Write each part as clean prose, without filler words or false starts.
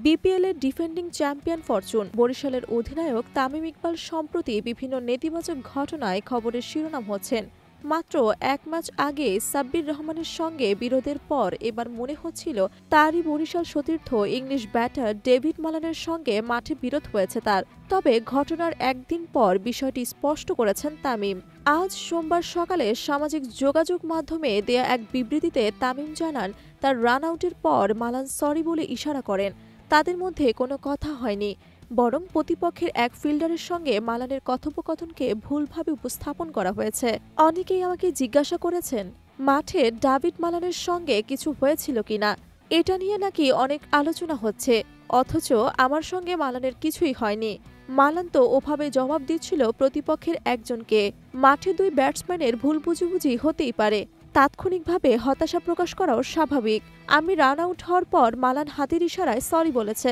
বিপিএলের defending champion Fortune বরিশালের অধিনায়ক তামিম ইকবাল সম্প্রতি বিভিন্ন নেতিবাচক ঘটনায় খবরের শিরোনাম হচ্ছেন। মাত্র এক ম্যাচ আগে সাব্বির রহমানের সঙ্গে বিরোধের পর এবার মনে হচ্ছিল তারই বরিশাল সতীর্থ ইংলিশ ব্যাটার ডেভিড মালানের সঙ্গে মাঠে বিরোধ হয়েছে তার। তবে ঘটনার একদিন পর বিষয়টি স্পষ্ট করেছেন তামিম। আজ সোমবার সকালে সামাজিক যোগাযোগ মাধ্যমে দেয়া এক বিবৃতিতে তামিম জানান, তার রান আউটের পর মালান সরি বলে ইশারা করেন। তাদের মধ্যে কোনো কথা হয়নি, বরং প্রতিপক্ষের এক ফিল্ডারের সঙ্গে মালানের কথোপকথনকে ভুলভাবে উপস্থাপন করা হয়েছে। অনেকেই আমাকে জিজ্ঞাসা করেছেন, মাঠে ডেভিড মালানের সঙ্গে কিছু হয়েছিল কিনা। এটা নিয়ে নাকি অনেক আলোচনা হচ্ছে, অথচ আমার সঙ্গে মালানের কিছুই হয়নি। মালান তো ওভাবে জবাব দিচ্ছিল প্রতিপক্ষের একজনকে। মাঠে দুই ব্যাটসম্যানের ভুল বুঝাবুঝি হতেই পারে, তাৎক্ষণিকভাবে হতাশা প্রকাশ করাও স্বাভাবিক। আমি রান আউট হওয়ার পর মালান হাতের ইশারায় সরি বলেছে।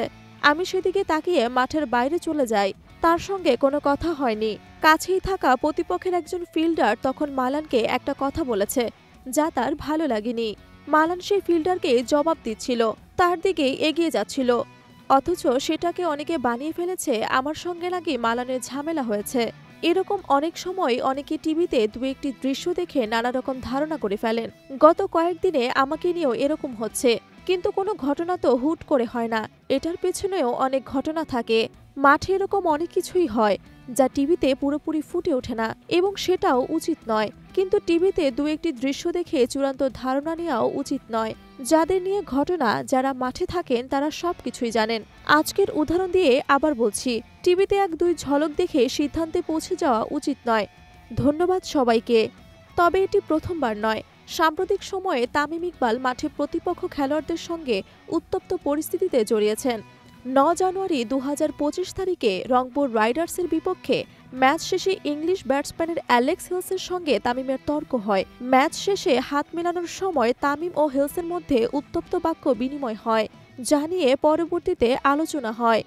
আমি সেদিকে তাকিয়ে মাঠের বাইরে চলে যাই, তার সঙ্গে কোনো কথা হয়নি। কাছেই থাকা প্রতিপক্ষের একজন ফিল্ডার তখন মালানকে একটা কথা বলেছে, যা তার ভালো লাগেনি। মালান সেই ফিল্ডারকে জবাব দিচ্ছিল, তার দিকেই এগিয়ে যাচ্ছিল, অথচ সেটাকে অনেকে বানিয়ে ফেলেছে আমার সঙ্গে নাকি মালানের ঝামেলা হয়েছে। এরকম অনেক সময় অনেকে টিভিতে দু একটি দৃশ্য দেখে নানা রকম ধারণা করে ফেলেন। গত কয়েকদিনে আমাকে নিয়েও এরকম হচ্ছে, কিন্তু কোনো ঘটনা তো হুট করে হয় না, এটার পেছনেও অনেক ঘটনা থাকে। মাঠে এরকম অনেক কিছুই হয় যা টিভিতে পুরোপুরি ফুটে ওঠে না, এবং সেটাও উচিত নয়। কিন্তু টিভিতে দু একটি দৃশ্য দেখে চূড়ান্ত ধারণা নেওয়াও উচিত নয়। যাদের নিয়ে ঘটনা, যারা মাঠে থাকেন তারা সবকিছুই জানেন। আজকের উদাহরণ দিয়ে আবার বলছি, টিভিতে এক দুই ঝলক দেখে সিদ্ধান্তে পৌঁছে যাওয়া উচিত নয়। ধন্যবাদ সবাইকে। তবে এটি প্রথমবার নয়। সাম্প্রতিক সময়ে তামিম ইকবাল মাঠে প্রতিপক্ষ খেলোয়াড়দের সঙ্গে উত্তপ্ত পরিস্থিতিতে জড়িয়েছেন। ৯ জানুয়ারি ২০২৫ তারিখে রংপুর রাইডার্সের বিপক্ষে ম্যাচ শেষে ইংলিশ ব্যাটসম্যানের অ্যালেক্স হেলসের সঙ্গে তামিমের তর্ক হয়। ম্যাচ শেষে হাত মেলানোর সময় তামিম ও হেলসের মধ্যে উত্তপ্ত বাক্য বিনিময় হয়, যা নিয়ে পরবর্তীতে আলোচনা হয়।